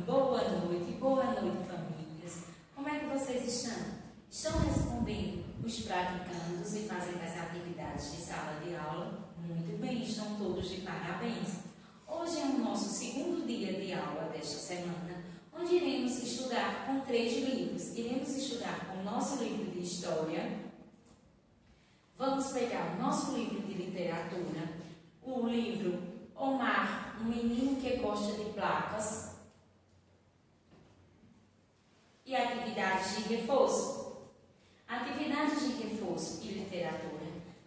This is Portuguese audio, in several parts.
boa noite famílias. Como é que vocês estão? Estão respondendo os praticandos e fazendo as atividades de sala de aula? Muito bem, estão todos de parabéns. Hoje é o nosso segundo dia de aula desta semana, onde iremos estudar com 3 livros. Iremos estudar com o nosso livro de História, vamos pegar o nosso livro de Literatura, o livro Omar, um menino que gosta de placas, e atividades de reforço. Atividades de reforço e literatura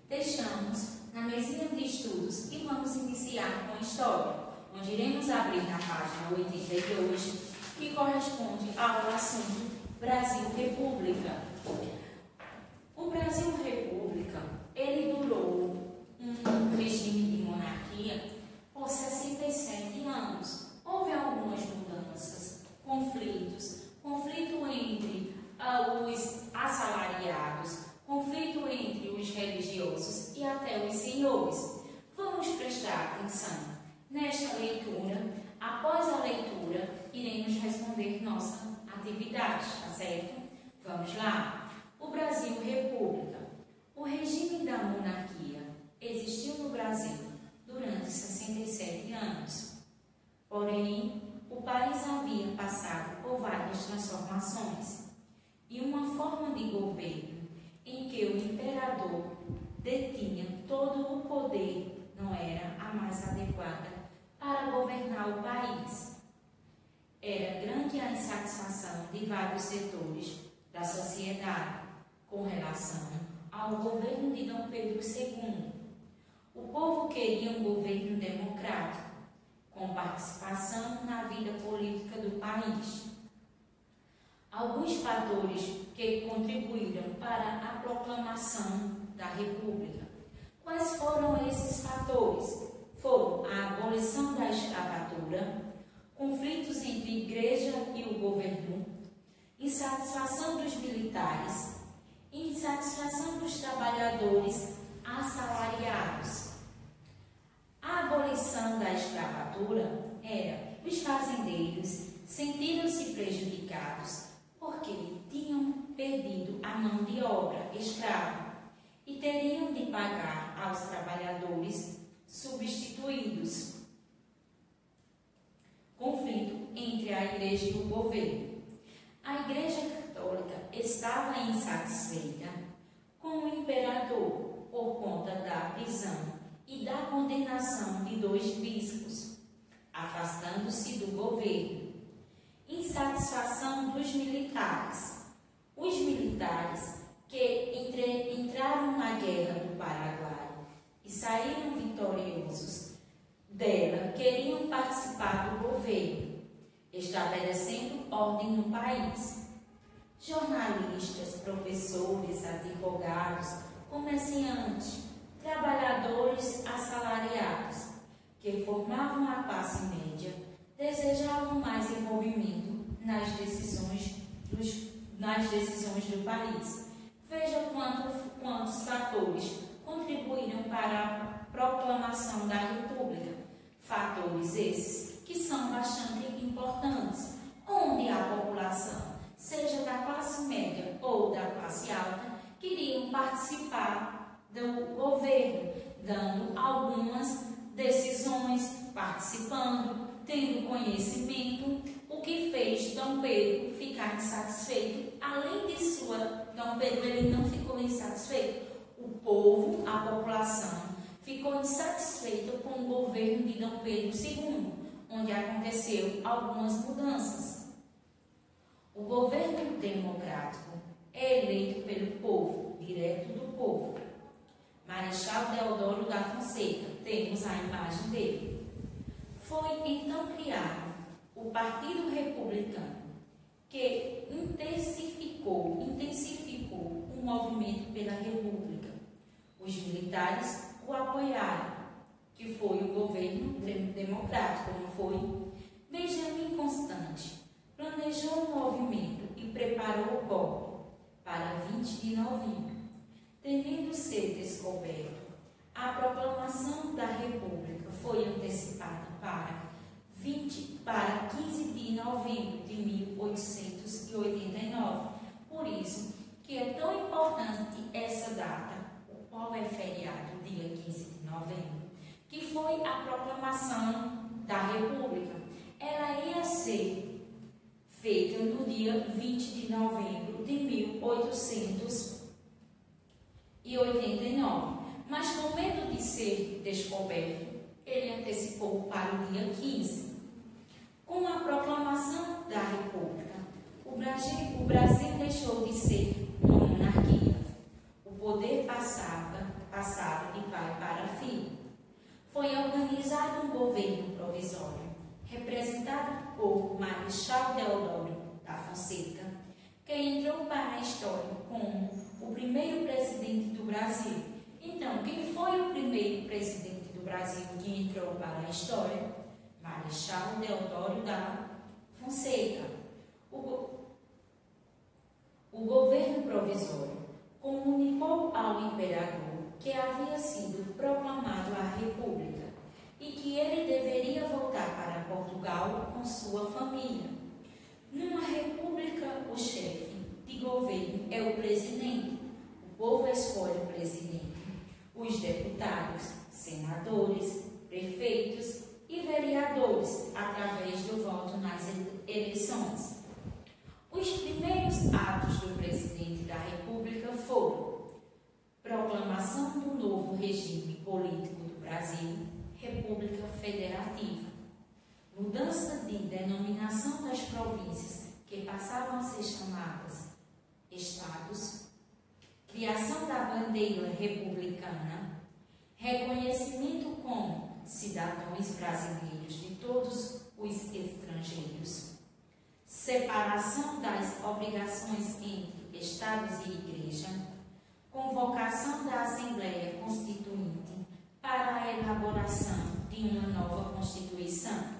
deixamos na mesinha de estudos e vamos iniciar com História, onde iremos abrir na página 82, que corresponde ao assunto Brasil República. O Brasil República, ele durou um regime de monarquia por 67 anos. Houve algumas mudanças, conflito entre os assalariados, conflito entre os religiosos e até os senhores. Vamos prestar atenção nesta leitura. Após a leitura, iremos responder nossa atividade, tá certo? Vamos lá. O Brasil República. O regime da monarquia existiu no Brasil durante 67 anos. Porém, o país havia passado por várias transformações e uma forma de governo em que o imperador detinha todo o poder não era a mais adequada para governar o país. Era grande a insatisfação de vários setores da sociedade com relação ao governo de Dom Pedro II. O povo queria um governo democrático, com participação na vida política do país. Alguns fatores que contribuíram para a proclamação da República. Quais foram esses fatores? Foram a abolição da escravatura, conflitos entre a igreja e o governo, insatisfação dos militares, insatisfação dos trabalhadores assalariados. A abolição da escravatura era os fazendeiros sentiram-se prejudicados porque tinham perdido a mão de obra escrava e teriam de pagar aos trabalhadores substituídos. Conflito entre a igreja e o governo. A igreja católica estava insatisfeita com o imperador por conta da prisão e da condenação de 2 bispos, afastando-se do governo. Insatisfação dos militares. Os militares que entraram na Guerra do Paraguai e saíram vitoriosos dela queriam participar do governo, estabelecendo ordem no país. Jornalistas, professores, advogados, comerciantes, trabalhadores assalariados, que formavam a classe média, desejavam mais envolvimento nas decisões do país. Veja quantos fatores contribuíram para a proclamação da República. Fatores esses que são bastante importantes, onde a população, seja da classe média ou da classe alta, queriam participar do governo, dando algumas decisões, participando, tendo conhecimento, o que fez Dom Pedro ficar insatisfeito. Além de Dom Pedro ele não ficou insatisfeito, o povo, a população, ficou insatisfeito com o governo de Dom Pedro II, onde aconteceu algumas mudanças. O governo democrático é eleito pelo povo, direto do povo. Marechal Deodoro da Fonseca, temos a imagem dele. Foi então criado o Partido Republicano, que intensificou o movimento pela República. Os militares o apoiaram, que foi o governo democrático, não foi? Benjamin Constant planejou o movimento e preparou o golpe para 20 de novembro. Temendo ser descoberto, a proclamação da República foi antecipada para para 15 de novembro de 1889. Por isso que é tão importante essa data, o qual é feriado, dia 15 de novembro, que foi a proclamação da República. Ela ia ser feita no dia 20 de novembro de 1889, mas com medo de ser descoberto, ele antecipou para o dia 15. Com a proclamação da República, o Brasil deixou de ser uma monarquia. O poder passava de pai para filho. Foi organizado um governo provisório, representado por Marechal Deodoro da Fonseca, que entrou para a história como o primeiro presidente do Brasil. Então, quem foi o primeiro presidente do Brasil que entrou para a história? Marechal Deodoro da Fonseca. O governo provisório comunicou ao imperador que havia sido proclamado a República e que ele deveria voltar para Portugal com sua família. Numa república, o chefe de governo é o presidente. O povo escolhe o presidente, os deputados, senadores, prefeitos e vereadores através do voto nas eleições. Os primeiros atos do presidente da República foram proclamação do novo regime político do Brasil, República Federativa, mudança de denominação das províncias que passavam a ser chamadas estados, criação da bandeira republicana, reconhecimento como cidadãos brasileiros de todos os estrangeiros, separação das obrigações entre estados e igreja, convocação da Assembleia Constituinte para a elaboração de uma nova Constituição.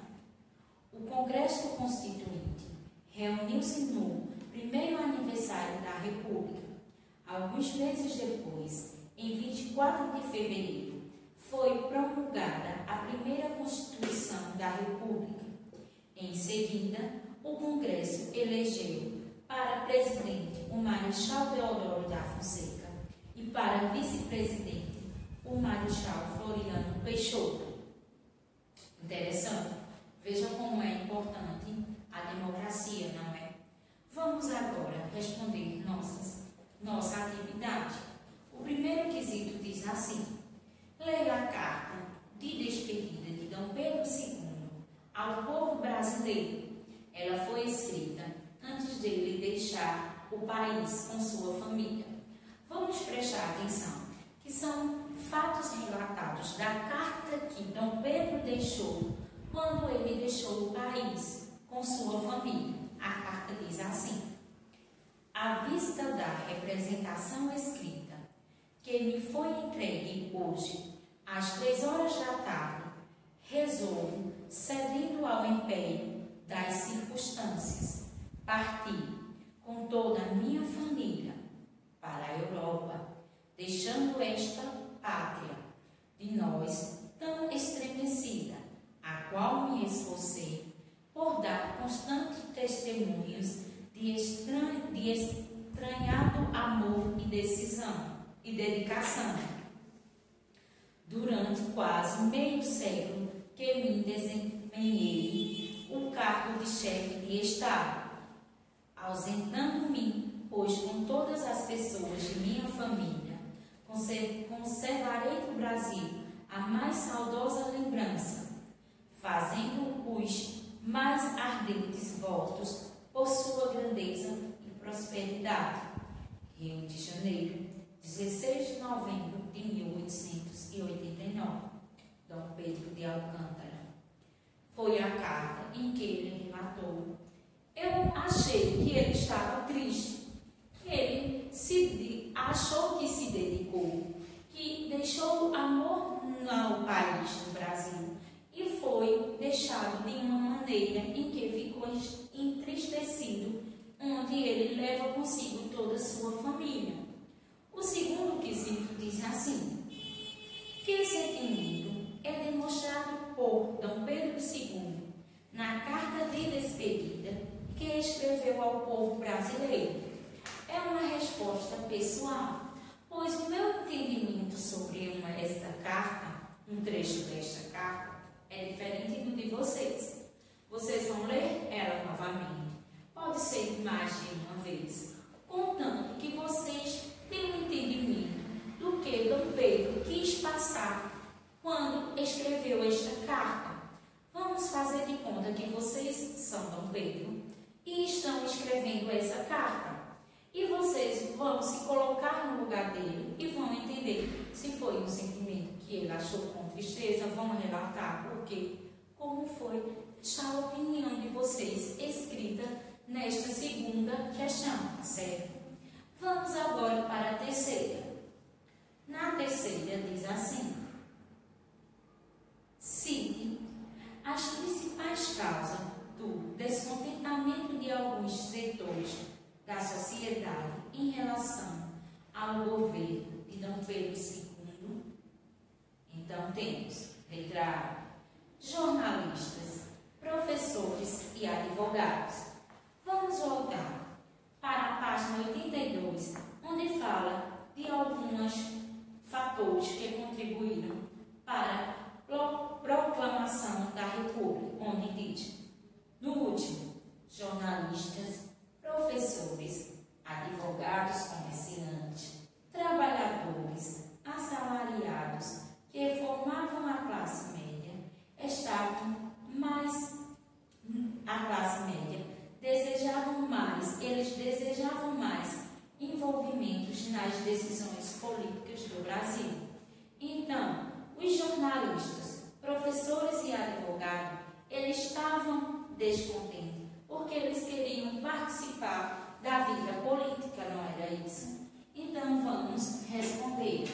O Congresso Constituinte reuniu-se no primeiro aniversário da República. Alguns meses depois, em 24 de fevereiro, foi promulgada a primeira Constituição da República. Em seguida, o Congresso elegeu para presidente o Marechal Deodoro da Fonseca e para vice-presidente o Marechal Floriano Peixoto. Interessante. Veja como é importante a democracia, não é? Vamos agora responder nossa atividade. O primeiro quesito diz assim: leia a carta de despedida de Dom Pedro II ao povo brasileiro. Ela foi escrita antes dele deixar o país com sua família. Vamos prestar atenção que são fatos relatados da carta que Dom Pedro deixou quando ele deixou o país com sua família. A carta diz assim: à vista da representação escrita que me foi entregue hoje às 3 horas da tarde, resolvo, cedendo ao império das circunstâncias, partir com toda a minha família para a Europa, deixando esta pátria de nós tão estremecida, a qual me esforcei por dar constantes testemunhos de estranhado amor e decisão e dedicação. Durante quase meio século que me desempenhei o cargo de chefe de Estado, ausentando-me, pois com todas as pessoas de minha família, conservarei do Brasil a mais saudosa lembrança, fazendo os mais ardentes votos por sua grandeza e prosperidade. Rio de Janeiro, 16 de novembro de 1889. Dom Pedro de Alcântara. Foi a carta em que ele relatou: eu achei que ele estava triste, que ele achou que se dedicou, que deixou amor ao país do Brasil e foi deixado de uma maneira em que ficou entristecido, onde ele leva consigo toda a sua família. O segundo quesito diz assim: que sentimento é demonstrado por Dom Pedro II ao povo brasileiro? É uma resposta pessoal, pois o meu entendimento sobre esta carta, um trecho desta carta, é diferente do de vocês. Vocês vão ler ela novamente, pode ser mais de uma vez, contanto que vocês tenham um entendimento do que Dom Pedro quis passar quando escreveu esta carta. Vamos fazer de conta que vocês são Dom Pedro e estão escrevendo essa carta. E vocês vão se colocar no lugar dele e vão entender se foi um sentimento que ele achou com tristeza, vão relatar por quê, como foi, deixar a opinião de vocês escrita nesta segunda questão, tá certo? Vamos agora para a terceira. Na terceira diz assim: cite as principais causas do descontentamento de alguns setores da sociedade em relação ao governo de Dom Pedro II. Então temos, letra A, jornalistas, professores e advogados. Vamos voltar para a página 82, onde fala de alguns fatores que contribuíram para a proclamação da República, onde diz, no último, jornalistas, professores, advogados, comerciantes, trabalhadores, assalariados que formavam a classe média, eles desejavam mais envolvimentos nas decisões políticas do Brasil. Então, os jornalistas, professores e advogados, eles estavam descontentes, porque eles queriam participar da vida política, não era isso? Então, vamos responder.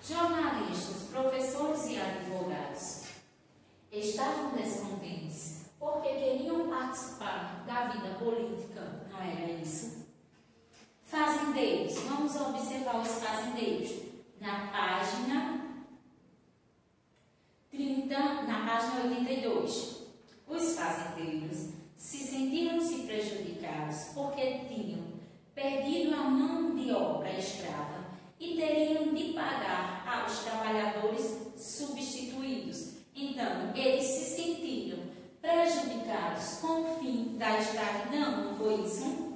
Jornalistas, professores e advogados estavam descontentes porque queriam participar da vida política, não era isso? Fazendeiros, vamos observar os fazendeiros na página 82. Os fazendeiros se sentiram-se prejudicados porque tinham perdido a mão de obra escrava e teriam de pagar aos trabalhadores substituídos. Então, eles se sentiram prejudicados com o fim da escravidão, não foi isso?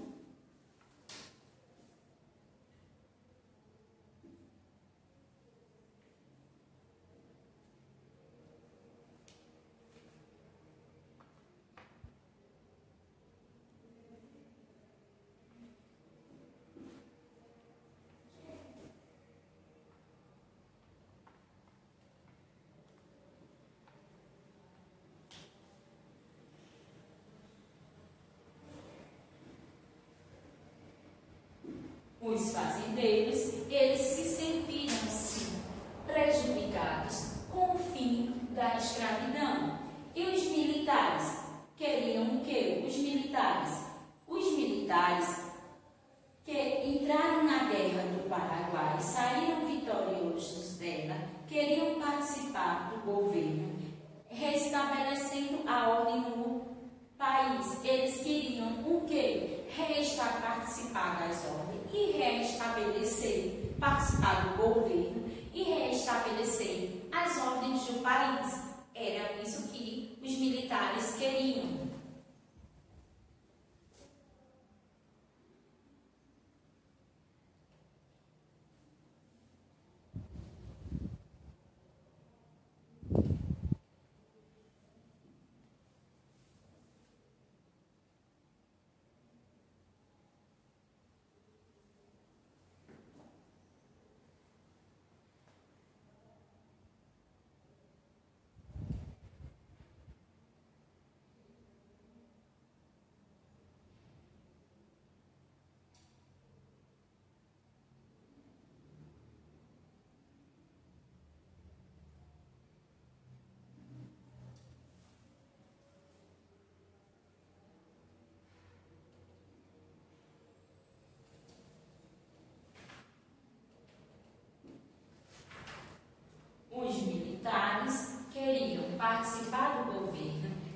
Os fazendeiros, eles se sentiram-se prejudicados com o fim da escravidão. E os militares queriam o quê? Os militares que entraram na Guerra do Paraguai, saíram vitoriosos dela, queriam participar do governo, restabelecendo a ordem no país. Eles queriam o quê? Participar das ordens e reestabelecer, participar do governo e reestabelecer as ordens do país. Era isso que os militares queriam.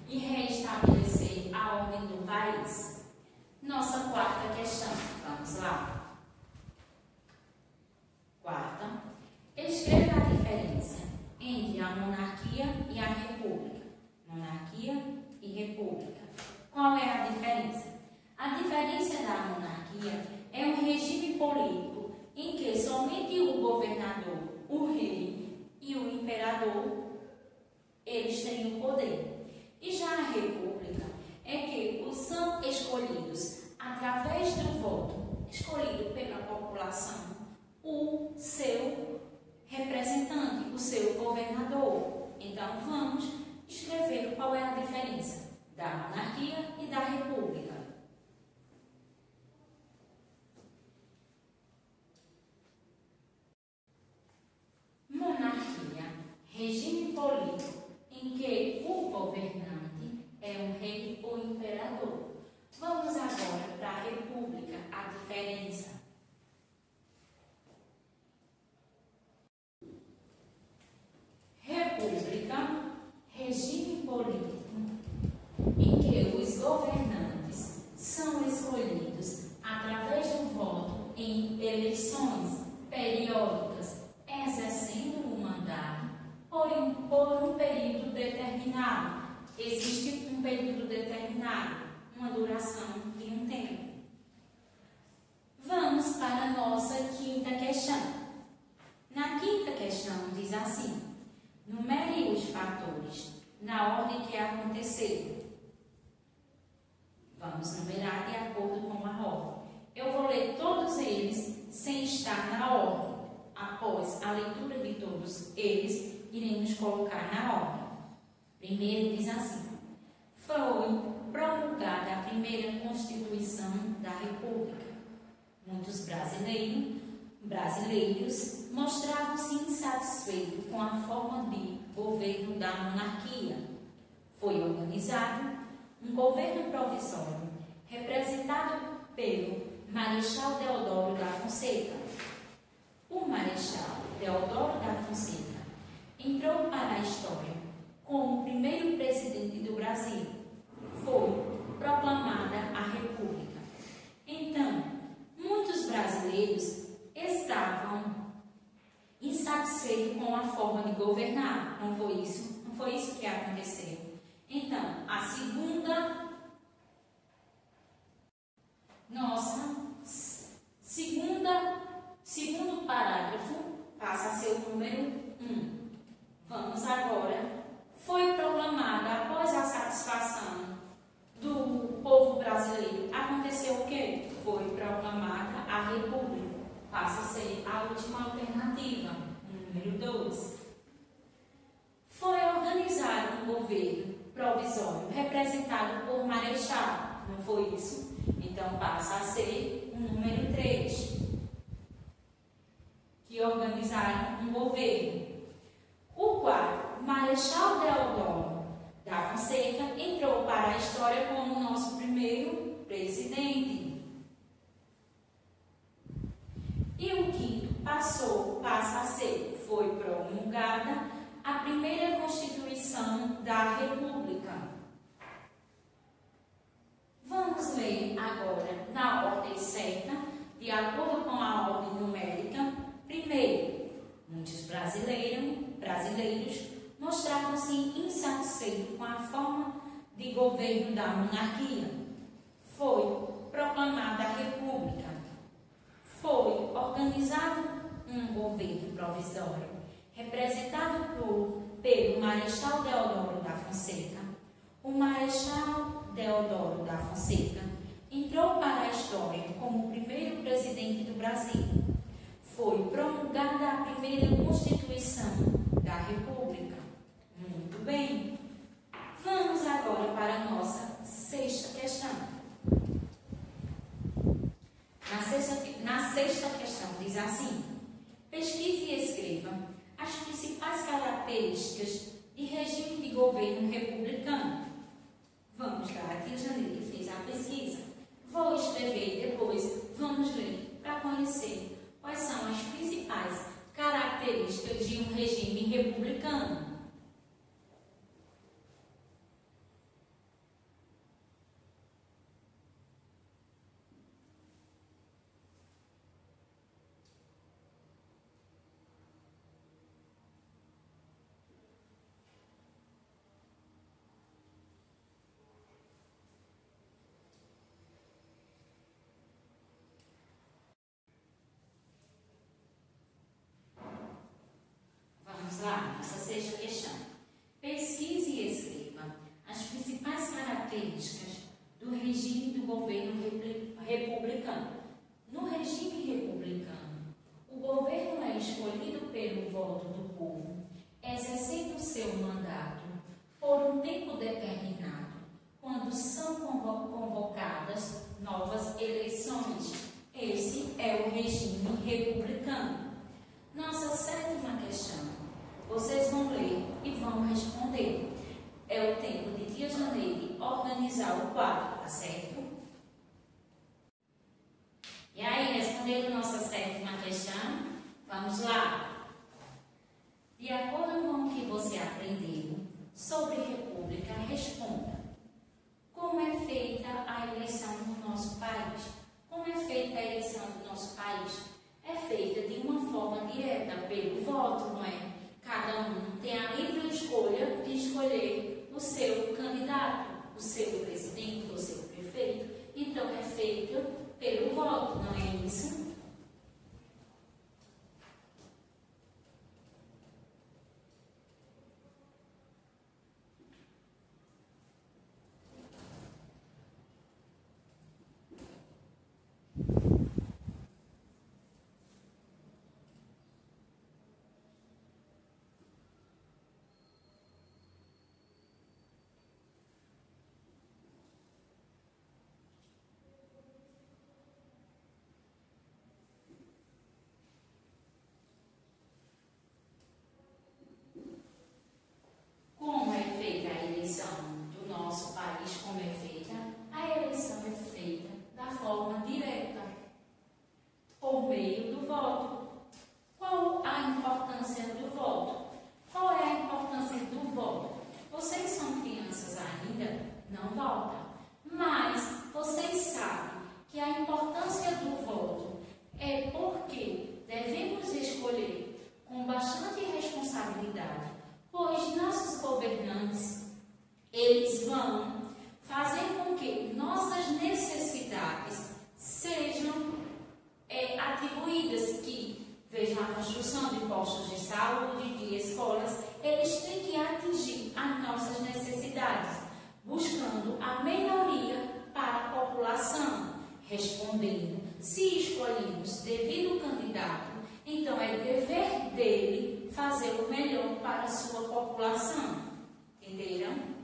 e reestabelecer a ordem do país. Nossa quarta questão, vamos lá. Quarta, escreva a diferença entre a monarquia e a república. Monarquia e república. Qual é a diferença? A diferença da monarquia é um regime político em que somente o governador, o rei e o imperador, eles têm o poder. E já a república é que os são escolhidos através do voto, escolhido pela população, o seu representante, o seu governador. Então, vamos escrever qual é a diferença da monarquia e da república. Monarquia, regime político em que o governante é um rei ou imperador. Vamos agora para a república, a diferença. República, regime político em que os governantes são escolhidos através do voto em eleições periódicas, exercendo o mandato por um período determinado. Existe um período determinado, uma duração de um tempo. Vamos para a nossa quinta questão. Na quinta questão diz assim: numere os fatores na ordem que aconteceram. Vamos numerar de acordo com a ordem. Eu vou ler todos eles sem estar na ordem. Após a leitura de todos eles, iremos colocar na ordem. Primeiro diz assim: foi promulgada a primeira Constituição da República. Muitos brasileiros mostravam-se insatisfeitos com a forma de governo da monarquia. Foi organizado um governo provisório, representado pelo Marechal Deodoro da Fonseca. O Marechal Deodoro da Fonseca entrou para a história como o primeiro presidente do Brasil. Foi proclamada a República. Então, muitos brasileiros estavam insatisfeitos com a forma de governar. Não foi isso que aconteceu. Então, a segundo parágrafo passa a ser o número 1. Vamos agora. Foi proclamada, após a satisfação do povo brasileiro, aconteceu o quê? Foi proclamada a República. Passa a ser a última alternativa, número 2. Foi organizado um governo provisório, representado por Marechal. Não foi isso? Então, passa a ser o número 3. Que organizaram um governo. O 4, Marechal Deodoro da Fonseca entrou para a história como nosso primeiro presidente. E o 5 passa a ser, foi promulgada a primeira Constituição da República. Vamos ler agora na ordem certa, de acordo com a ordem numérica. Primeiro, muitos brasileiros mostravam-se insatisfeitos com a forma de governo da monarquia. Foi proclamada a República. Foi organizado um governo provisório, representado pelo Marechal Deodoro da Fonseca. O Marechal Deodoro da Fonseca entrou para a história como o primeiro presidente do Brasil. Foi promulgada a primeira Constituição da República. Muito bem. Vamos agora para a nossa sexta questão. Na sexta questão diz assim: pesquise e escreva as principais características de regime de governo republicano. Vamos lá, aqui a Janine fez a pesquisa. Vou escrever e depois vamos ler para conhecer quais são as principais características de um regime republicano. características do regime do governo republicano. No regime republicano, o governo é escolhido pelo voto do povo, exercendo o seu mandato por um tempo determinado, quando são convocadas novas eleições. Esse é o regime republicano. Nossa sétima questão. Vocês vão ler e vão responder. É o tempo de Tia Janeide organizar o quadro, tá certo? E aí, respondendo nossa sétima questão, vamos lá. De acordo com o que você aprendeu sobre república, responda. Como é feita a eleição no nosso país? Como é feita a eleição do nosso país? É feita de uma forma direta, pelo voto, não é? Cada um tem a livre escolha de escolher o seu candidato, o seu presidente, o seu prefeito. Então, é feito pelo voto, não é isso? Como é feita a eleição do nosso país? Como é feita? A eleição é feita da forma direta, por meio do voto. Qual a importância do voto? Qual é a importância do voto? Vocês são crianças ainda, não votam, mas vocês sabem que a importância do voto é porque devemos escolher com bastante responsabilidade, pois nossos governantes, eles vão fazer com que nossas necessidades sejam atribuídas, que vejam a construção de postos de saúde, de escolas, eles têm que atingir as nossas necessidades, buscando a melhoria para a população, respondendo, se escolhemos devido candidato, então é dever dele fazer o melhor para a sua população. Entenderam?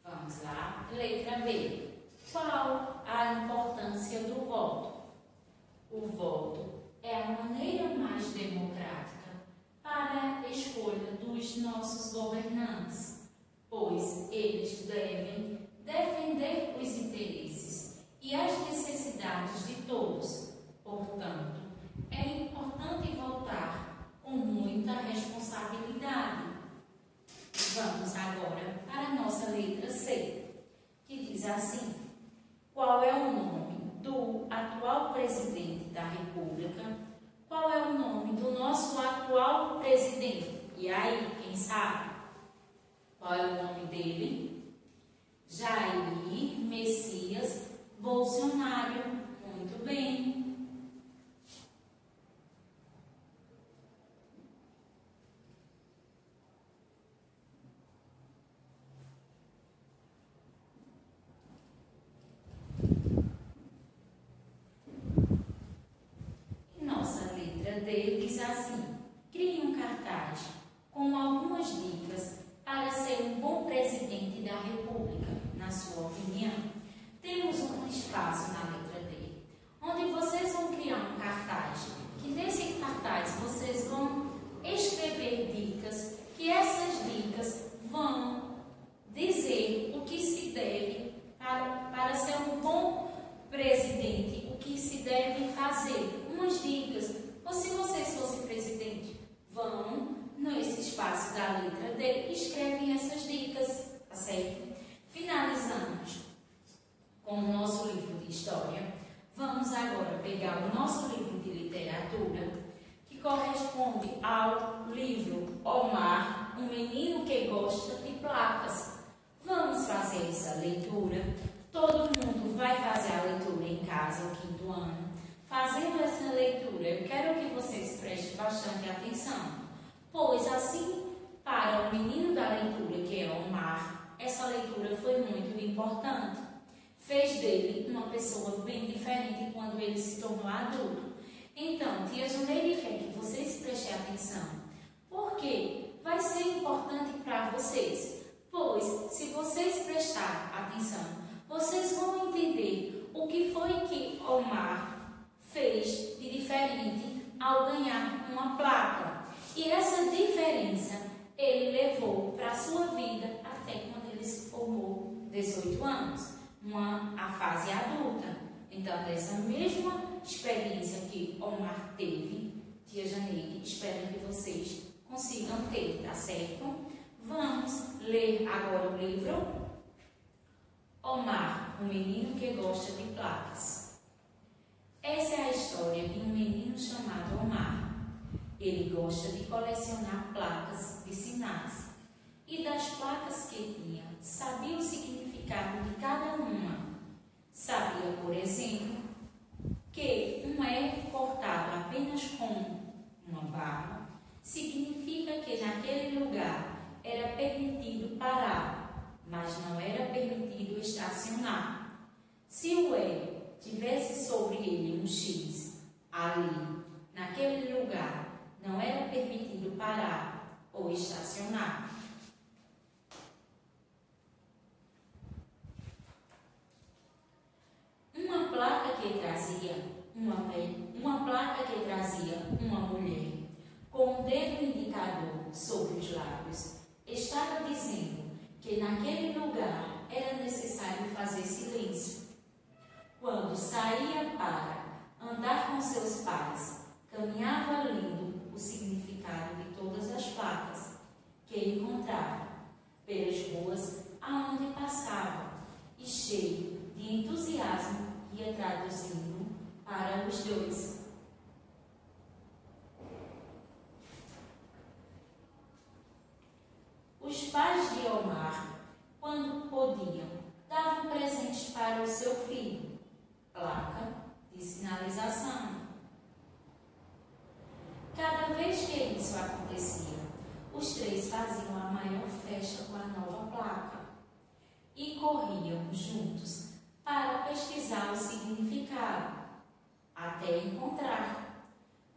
Vamos lá. Letra B. Qual a importância do voto? O voto é a maneira mais democrática para a escolha dos nossos governantes, pois eles devem defender os interesses e as necessidades de todos, atual presidente da República, qual é o nome do nosso atual presidente? E aí, quem sabe? Qual é o nome dele? Jair Messias Bolsonaro. Muito bem. Nossa letra D diz assim: crie um cartaz com algumas dicas para ser um bom presidente da República, na sua opinião. Temos um espaço na letra D, onde vocês vão criar um cartaz, que nesse cartaz vocês vão escrever dicas, que essas dicas vão dizer o que se deve para ser um bom presidente, o que se deve fazer. Umas dicas. Ou se vocês fossem presidente, vão nesse espaço da letra D e escrevem essas dicas, tá certo? Finalizamos com o nosso livro de história. Vamos agora pegar o nosso livro de literatura, que corresponde ao livro Omar, um menino que gosta de placas. Vamos fazer essa leitura. Todo mundo vai fazer a leitura em casa, o quinto ano. Fazendo essa leitura, eu quero que vocês prestem bastante atenção, pois assim, para o menino da leitura, que é Omar, essa leitura foi muito importante. Fez dele uma pessoa bem diferente quando ele se tornou adulto. Então, tia Janeire quer que vocês prestem atenção, porque vai ser importante para vocês, pois se vocês prestarem atenção, vocês vão entender o que foi que Omar fez de diferente ao ganhar uma placa. E essa diferença ele levou para a sua vida até quando ele se formou 18 anos, a fase adulta. Então, dessa mesma experiência que Omar teve, tia Janeide espera que vocês consigam ter, tá certo? Vamos ler agora o livro Omar, um menino que gosta de placas. Essa é a história de um menino chamado Omar. Ele gosta de colecionar placas de sinais. E das placas que tinha, sabia o significado de cada uma. Sabia, por exemplo, que um E cortado apenas com uma barra significa que naquele lugar era permitido parar, mas não era permitido estacionar. Se o E tivesse sobre ele um X, ali, naquele lugar, não era permitido parar ou estacionar. Uma placa que trazia uma mulher com um dedo indicador sobre os lábios estava dizendo que naquele lugar era necessário fazer silêncio. Quando saía para andar com seus pais, caminhava lendo o significado de todas as placas que encontrava pelas ruas aonde passava, e cheio de entusiasmo ia traduzindo para os dois. Os pais de Omar, quando podiam, davam presentes para o seu filho. Placa de sinalização. Cada vez que isso acontecia, os três faziam a maior festa com a nova placa e corriam juntos para pesquisar o significado, até encontrar.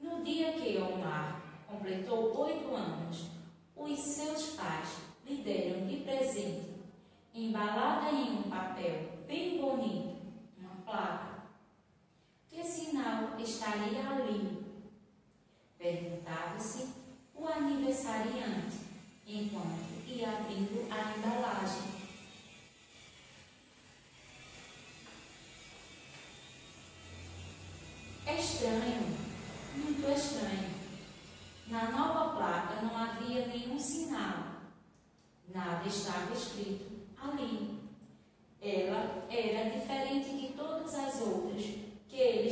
No dia que Omar completou 8 anos, os seus pais lhe deram de presente, embalada em um papel bem bonito, placa. Que sinal estaria ali? Perguntava-se o aniversariante, enquanto ia abrindo a embalagem. Estranho, muito estranho. Na nova placa não havia nenhum sinal. Nada estava escrito ali. Ela era diferente de todas as outras que ele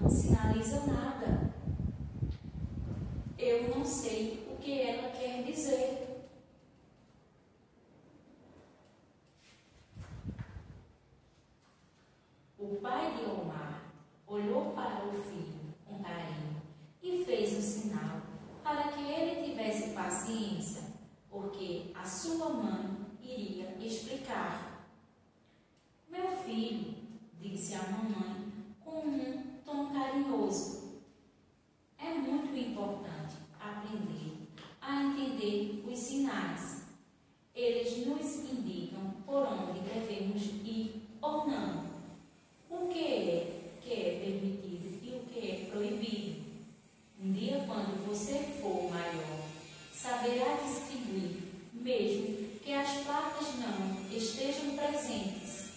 não sinaliza nada. Eu não sei o que ela quer dizer. O pai de Omar olhou para o filho com carinho e fez um sinal para que ele tivesse paciência, porque a sua mãe iria explicar. Meu filho, disse a mamãe com um tom carinhoso, é muito importante aprender a entender os sinais. Eles nos indicam por onde devemos ir ou não, o que é permitido e o que é proibido. Um dia, quando você for maior, saberá distinguir, mesmo que as placas não estejam presentes,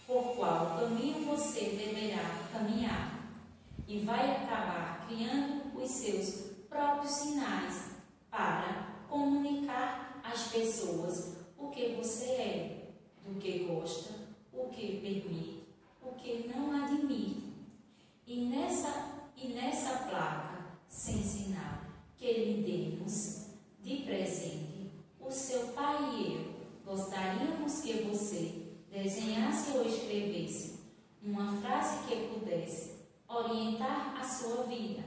por qual caminho você deverá caminhar, e vai acabar criando os seus próprios sinais para comunicar às pessoas o que você é, do que gosta, o que permite, o que não admite. E nessa placa sem sinal que lhe demos de presente, o seu pai e eu gostaríamos que você desenhasse ou escrevesse uma frase que pudesse orientar a sua vida,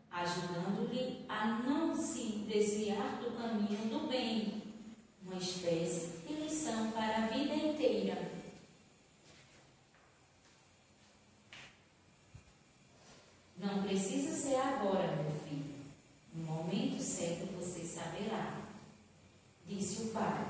ajudando-lhe a não se desviar do caminho do bem, uma espécie de lição para a vida inteira. Não precisa ser agora, meu filho. No momento certo você saberá, disse o pai.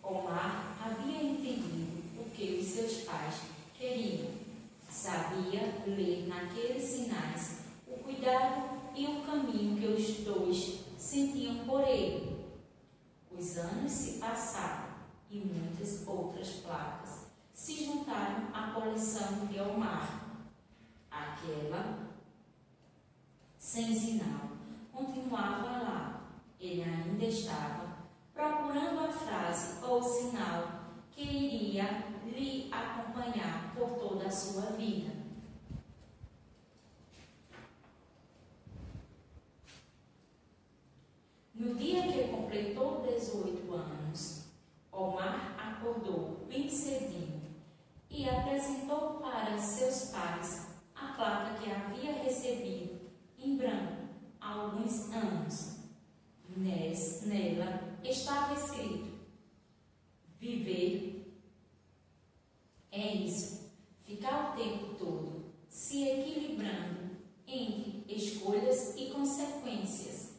Omar havia entendido o que os seus pais queriam. Sabia ler naqueles sinais o cuidado e o caminho que os dois sentiam por ele. Os anos se passaram e muitas outras placas se juntaram à coleção de Omar. Aquela sem sinal continuava lá. Ele ainda estava procurando a frase ou sinal que iria lhe acompanhar por toda a sua vida. No dia que completou 18 anos, Omar acordou bem cedinho e apresentou para seus pais a placa que havia recebido em branco há alguns anos. Nela estava escrito: viver é isso, ficar o tempo todo se equilibrando entre escolhas e consequências.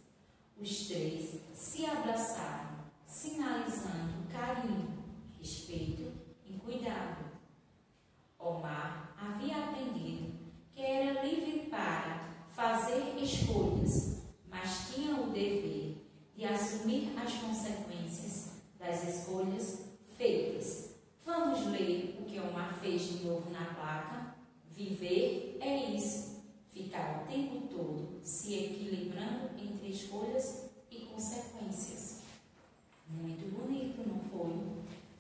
Os três se abraçaram, sinalizando carinho, respeito e cuidado. Omar havia aprendido que era livre para fazer escolhas, mas tinha o dever de assumir as consequências das escolhas feitas. Vamos ler o que Omar fez de novo na placa? Viver é isso, ficar o tempo todo se equilibrando entre escolhas e consequências. Muito bonito, não foi?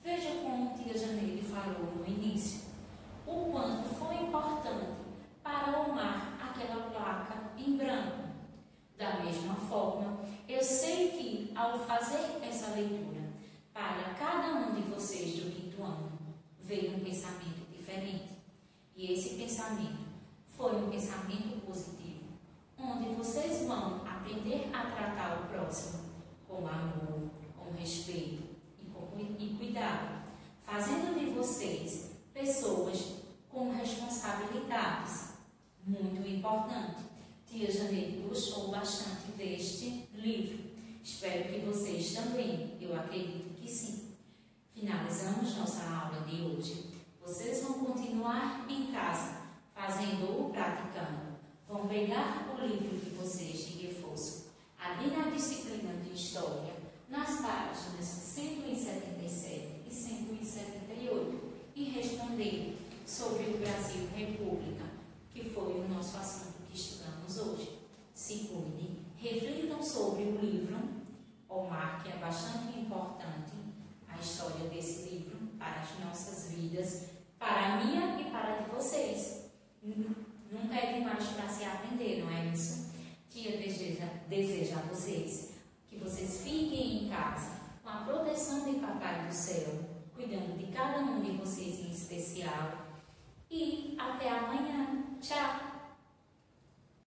Veja como tia Janeide falou no início, o quanto foi importante para Omar aquela placa em branco. Da mesma forma, eu sei que ao fazer essa leitura para cada um de vocês do quinto ano, veio um pensamento diferente. E esse pensamento foi um pensamento positivo, onde vocês vão aprender a tratar o próximo com amor, com respeito e cuidado, fazendo de vocês pessoas com responsabilidades. Muito importante. Tia Janeide gostou bastante deste livro. Espero que vocês também. Eu acredito que sim. Finalizamos nossa aula de hoje. Vocês vão continuar em casa, fazendo ou praticando. Vão pegar o livro de vocês de reforço, ali na disciplina de História, nas páginas 177 e 178, e responder sobre o Brasil República, que foi o nosso assunto que estudamos hoje. Se cuidem, reflitam sobre o livro Omar, que é bastante importante, a história desse livro para as nossas vidas, para a minha e para a de vocês. Nunca é demais para se aprender, não é isso? Tia deseja a vocês que vocês fiquem em casa com a proteção de Papai do Céu, cuidando de cada um de vocês em especial. E até amanhã. Tchau!